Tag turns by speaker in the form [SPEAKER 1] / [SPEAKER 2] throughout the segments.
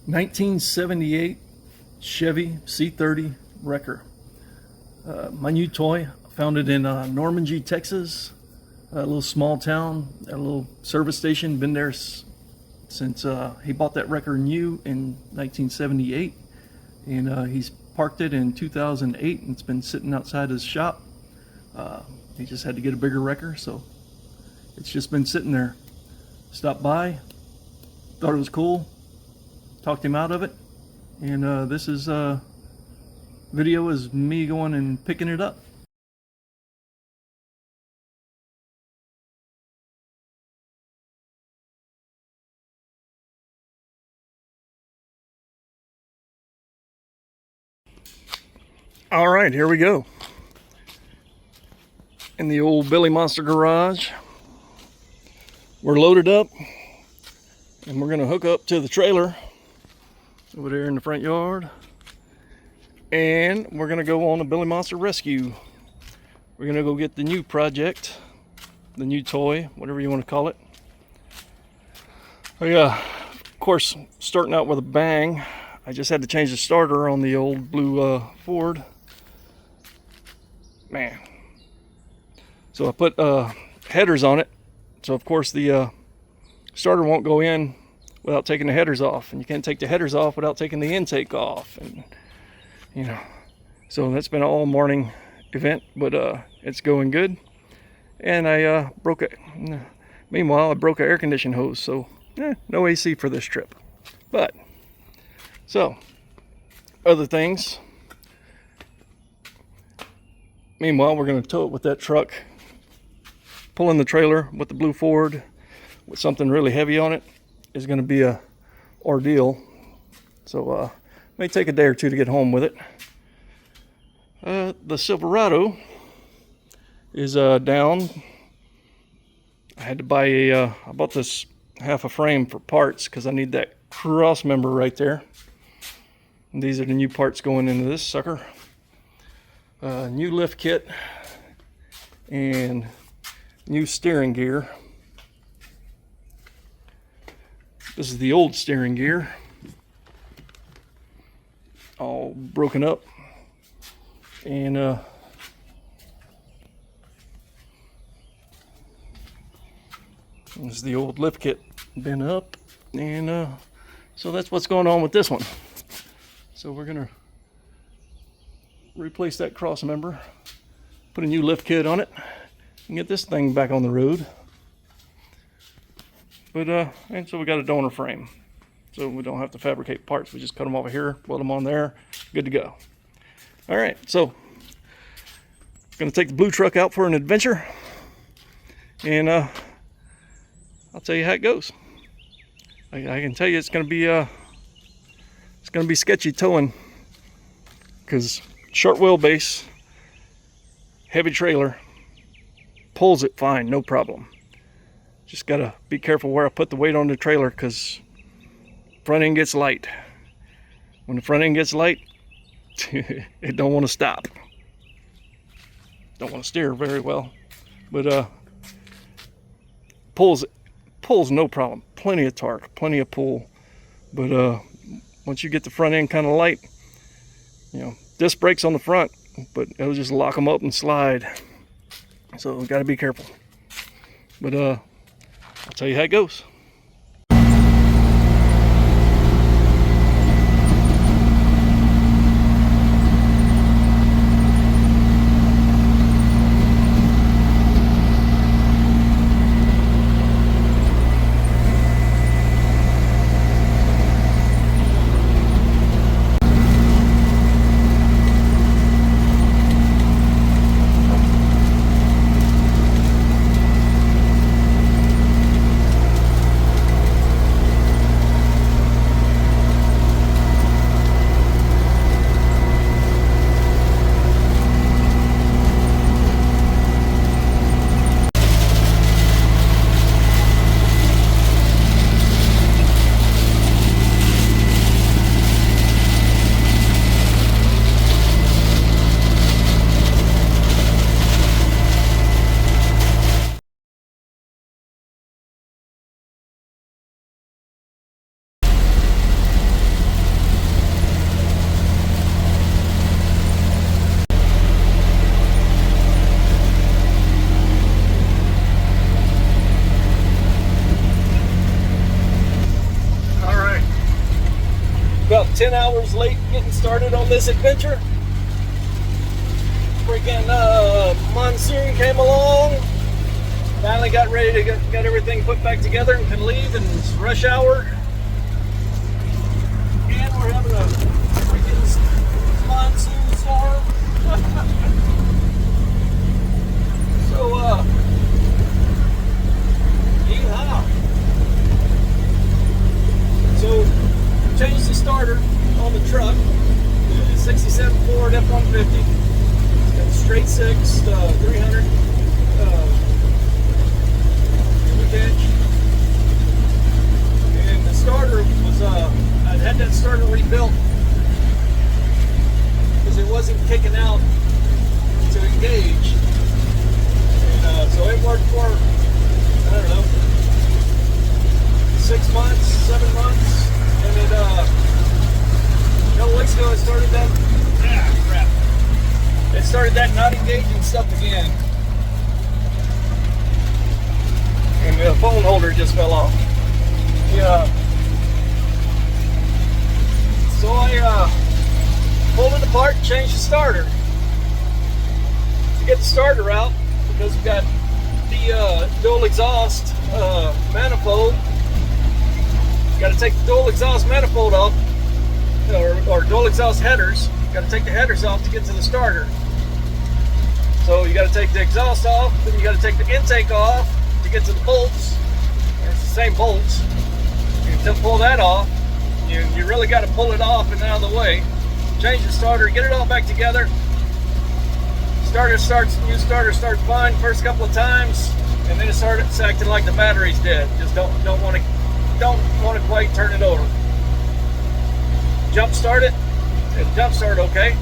[SPEAKER 1] 1978 Chevy C30 wrecker. My new toy. Found it in Normandy, Texas. A little small town, a little service station. Been there since he bought that wrecker new in 1978, and he's parked it in 2008, and it's been sitting outside his shop. He just had to get a bigger wrecker, so it's just been sitting there. Stopped by, thought it was cool, talked him out of it, and this is video is me going and picking it up. All right, here we go. In the old Billy Monster garage. We're loaded up, and we're gonna hook up to the trailer over there in the front yard. And we're gonna go on a Billy Monster rescue. We're gonna go get the new project, the new toy, whatever you want to call it. Oh yeah, of course, starting out with a bang. I just had to change the starter on the old blue Ford. Man. So I put headers on it. So of course the starter won't go in without taking the headers off, and you can't take the headers off without taking the intake off, and you know, so that's been an all morning event, but it's going good. And I broke it. Meanwhile, I broke an air conditioning hose, so no AC for this trip. But so other things. Meanwhile, we're going to tow it with that truck. Pulling the trailer with the blue Ford with something really heavy on it is going to be a ordeal. So may take a day or two to get home with it. The Silverado is down. I had to buy I bought this half a frame for parts because I need that cross member right there. And these are the new parts going into this sucker. New lift kit and new steering gear. This is the old steering gear, all broken up, and this is the old lift kit, been up, and so that's what's going on with this one. So we're gonna replace that cross member, put a new lift kit on it, and get this thing back on the road. But and so we got a donor frame, so we don't have to fabricate parts. We just cut them off of here, weld them on there, good to go. All right, so gonna take the blue truck out for an adventure, and I'll tell you how it goes. I can tell you it's gonna be sketchy towing, because short wheelbase, heavy trailer, pulls it fine, no problem. Just gotta be careful where I put the weight on the trailer, because front end gets light. When the front end gets light, it don't want to stop. Don't want to steer very well, but pulls no problem. Plenty of torque, plenty of pull. But once you get the front end kind of light, you know, disc brakes on the front, but it'll just lock them up and slide. So got to be careful. But I'll tell you how it goes. 10 hours late getting started on this adventure. Freaking monsoon came along. Finally got ready to get everything put back together and can leave, and it's rush hour. And we're having a freaking monsoon storm. So, yeehaw. So, changed the starter on the truck. It's 67 Ford F-150. It's got a straight six, 300 cubic inch. And the starter was, I'd had that starter rebuilt because it wasn't kicking out to engage. And so it worked for, I don't know, 6 months, 7 months. And it, a couple weeks ago, it started that, crap. It started that not engaging stuff again. And the phone holder just fell off. Yeah. So I pulled it apart and changed the starter. To get the starter out, because we've got the dual exhaust manifold. Got to take the dual exhaust manifold off, or dual exhaust headers. Got to take the headers off to get to the starter. So you got to take the exhaust off, then you got to take the intake off to get to the bolts. It's the same bolts. You can pull that off. You really got to pull it off and out of the way. Change the starter, get it all back together. New starter starts fine first couple of times, and then it's acting like the battery's dead. Just don't want to quite turn it over. Jump start it. It'll jump start okay.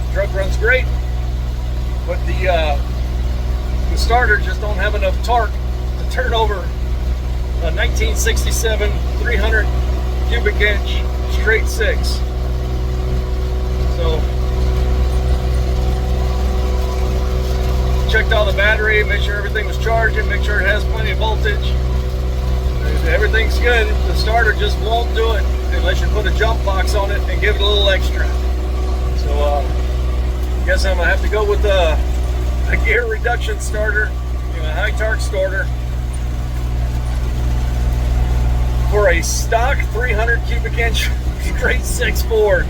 [SPEAKER 1] The truck runs great, but the starter just don't have enough torque to turn over a 1967 300 cubic inch straight six. So checked all the battery, make sure everything was charging, make sure it has plenty of voltage. Everything's good. The starter just won't do it unless you put a jump box on it and give it a little extra. So I guess I'm gonna have to go with a gear reduction starter, a high torque starter for a stock 300 cubic inch straight six Ford.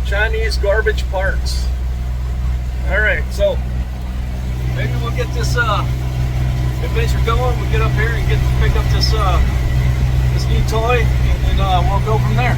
[SPEAKER 1] Chinese garbage parts. All right, so maybe we'll get this adventure going. We'll get up here and pick up this new toy, and we'll go from there.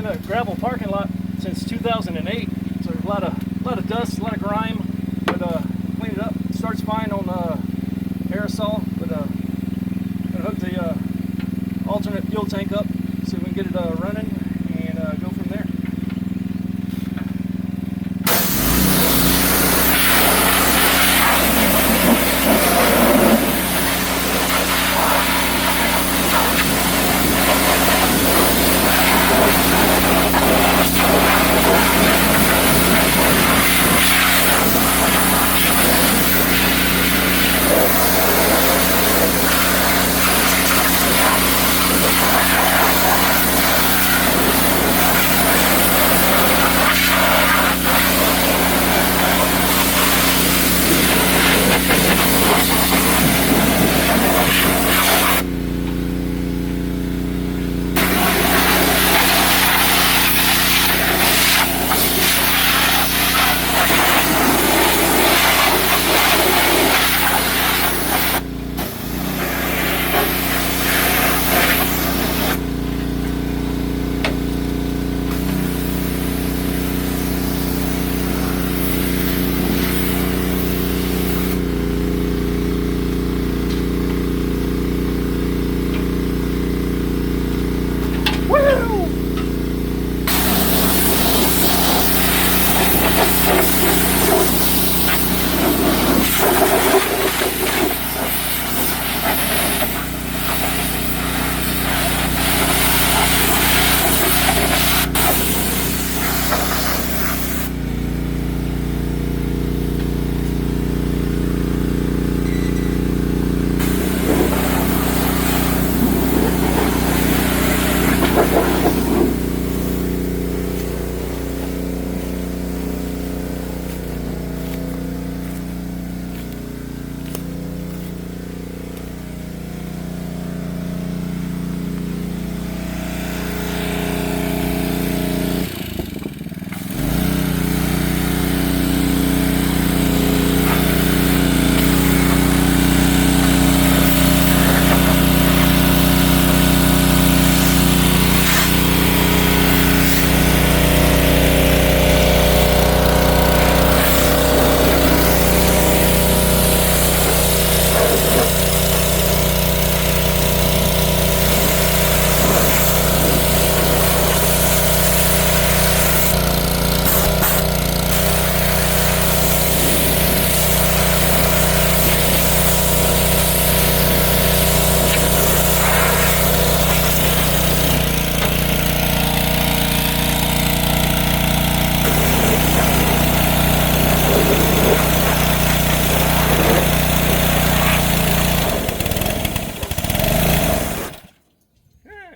[SPEAKER 1] been a gravel parking lot since 2008, so there's a lot of dust, a lot of grime, but clean it up. It starts fine on aerosol, but gonna hook the alternate fuel tank up so we can get it running and go from there.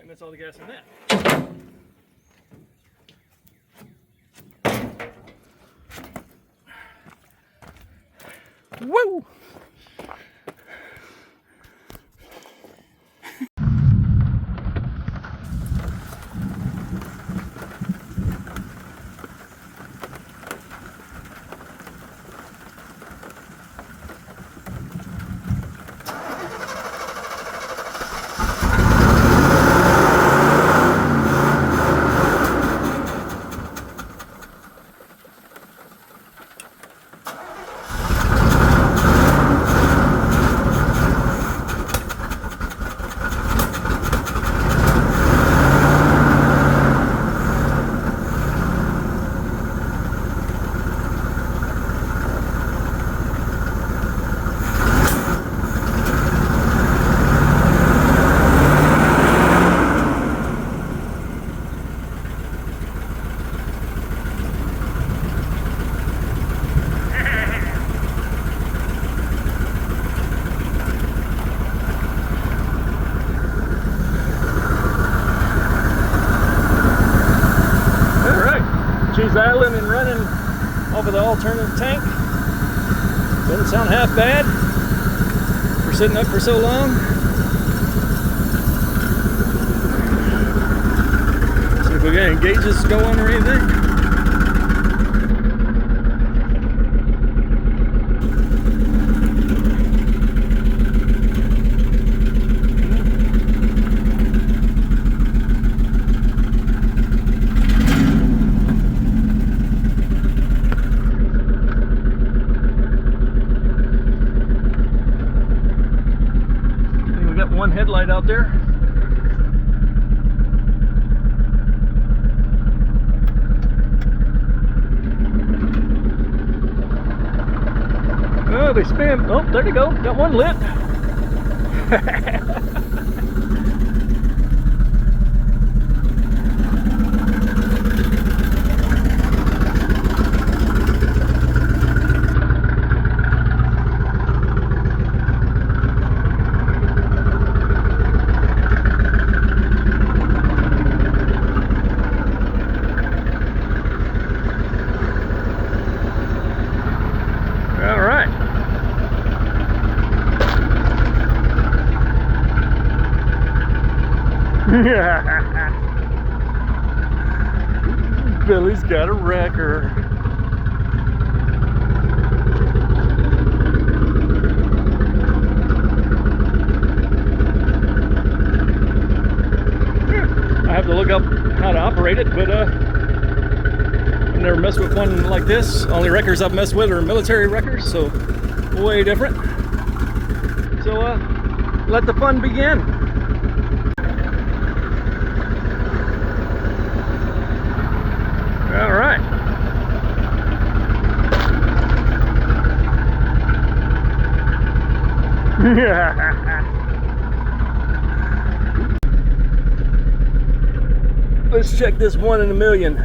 [SPEAKER 1] That's all the gas in that. Woo! She's idling and running off of the alternative tank. Doesn't sound half bad for sitting up for so long. See if we got any gauges going or anything. out there. Oh, they spin. Oh, there they go. Got one lit. All right. Billy's got a wrecker. I have to look up how to operate it, but I've never messed with one like this. Only wreckers I've messed with are military wreckers, so way different. So let the fun begin. All right. Let's check this 1 in a million.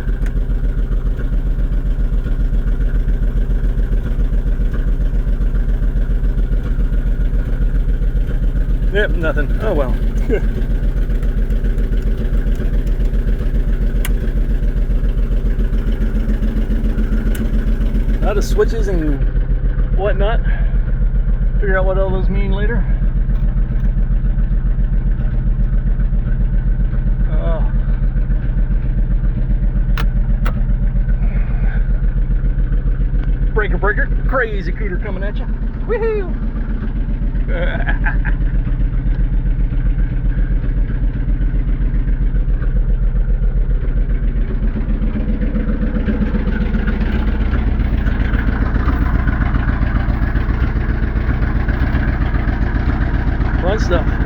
[SPEAKER 1] Yep, nothing. Oh well. Out of switches and whatnot. Figure out what all those mean later. Breaker, breaker, crazy cooter coming at you. Woohoo! Fun stuff.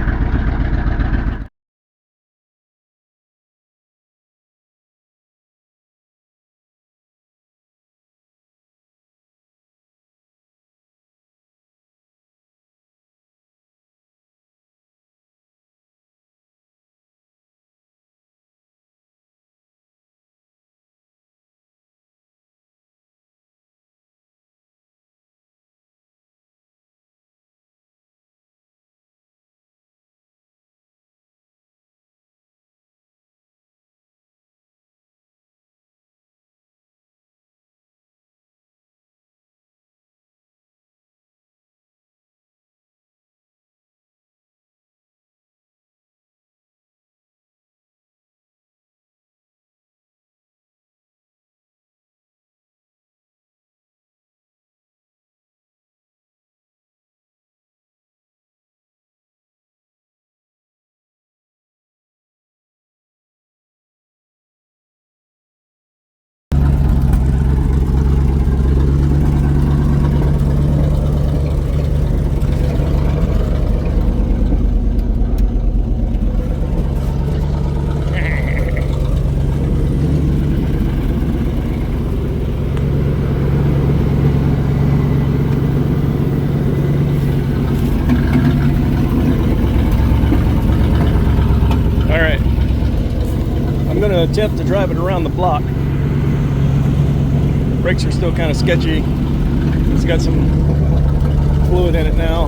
[SPEAKER 1] Attempt to drive it around the block. Brakes are still kind of sketchy. It's got some fluid in it now.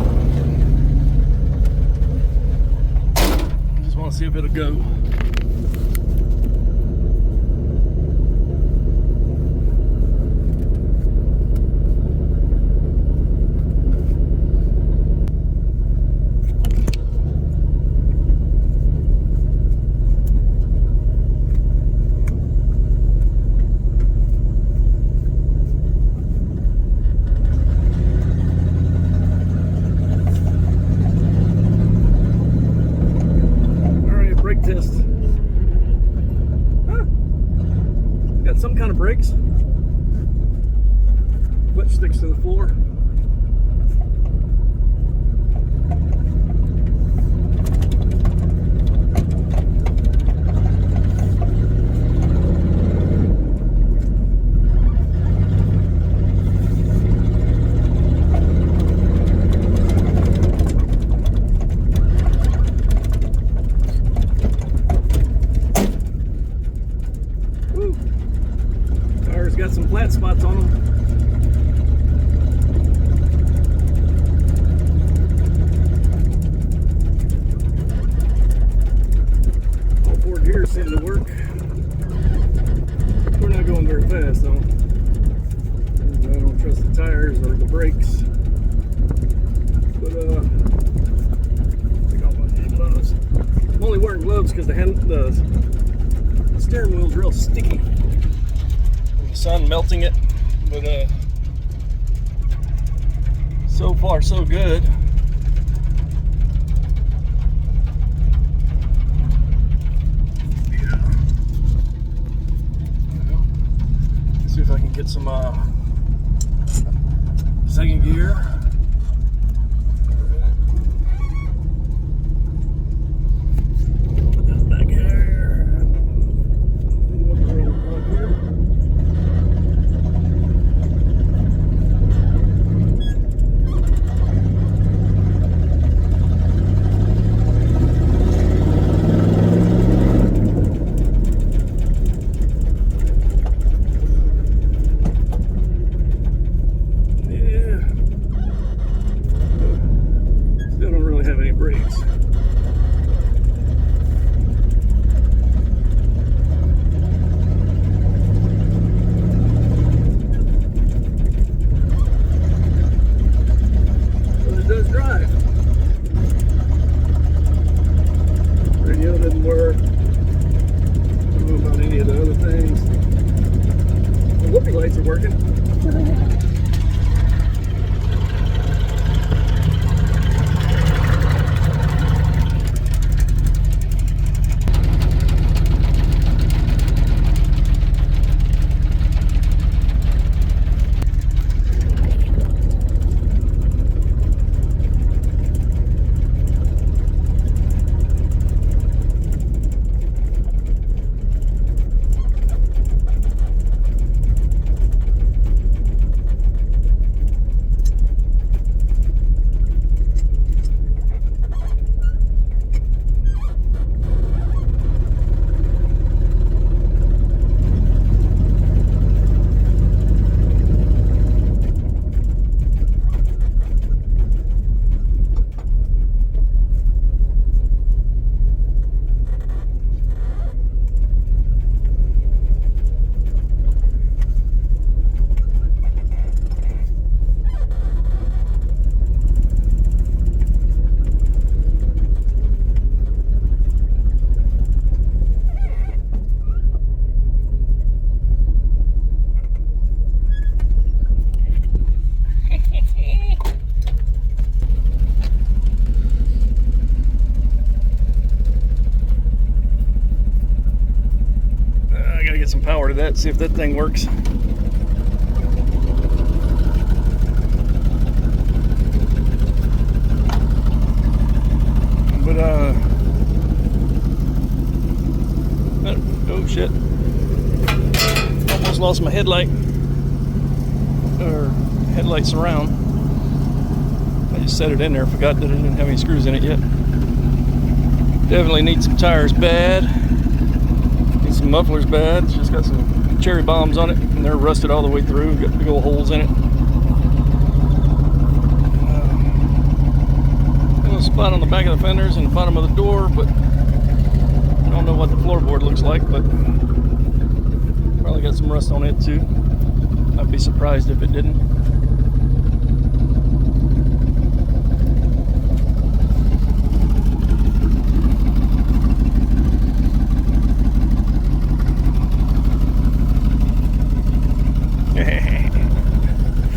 [SPEAKER 1] I just want to see if it'll go. Test. Huh. Got some kind of brakes. Clutch sticks to the floor. fast though. I don't trust the tires or the brakes. But take off my gloves. I'm only wearing gloves because the steering wheel's real sticky. And the sun melting it. But so far so good. See if I can get some second gear. Put that back here. Some power to that, see if that thing works. But oh shit, almost lost my headlight or headlight surround. I just set it in there, forgot that it didn't have any screws in it yet. Definitely need some tires bad. Some mufflers bad. It's just got some cherry bombs on it and they're rusted all the way through. Got big old holes in it. A little spot on the back of the fenders and the bottom of the door, but I don't know what the floorboard looks like, but probably got some rust on it too. I'd be surprised if it didn't.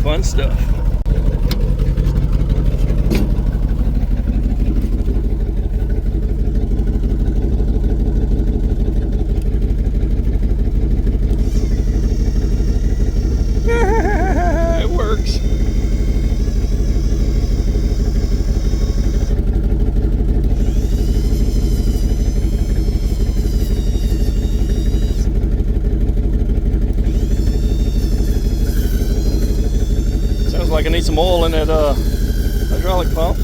[SPEAKER 1] Fun stuff. It works. Like I need some oil in that hydraulic pump.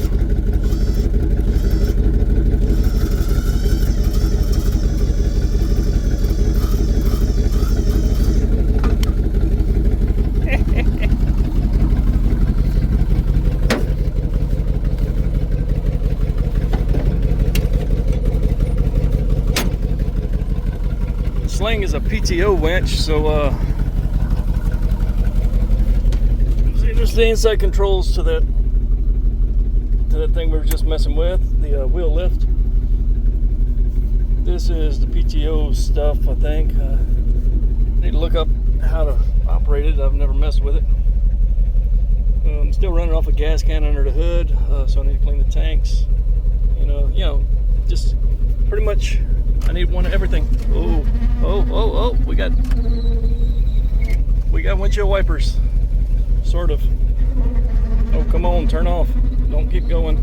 [SPEAKER 1] The sling is a PTO winch, so Just the inside controls to that thing we were just messing with, the wheel lift. This is the PTO stuff, I think. Need to look up how to operate it. I've never messed with it. I'm still running off a gas can under the hood, so I need to clean the tanks. You know, just pretty much I need one of everything. Oh, we got windshield wipers, sort of. Oh, come on, turn off. Don't keep going.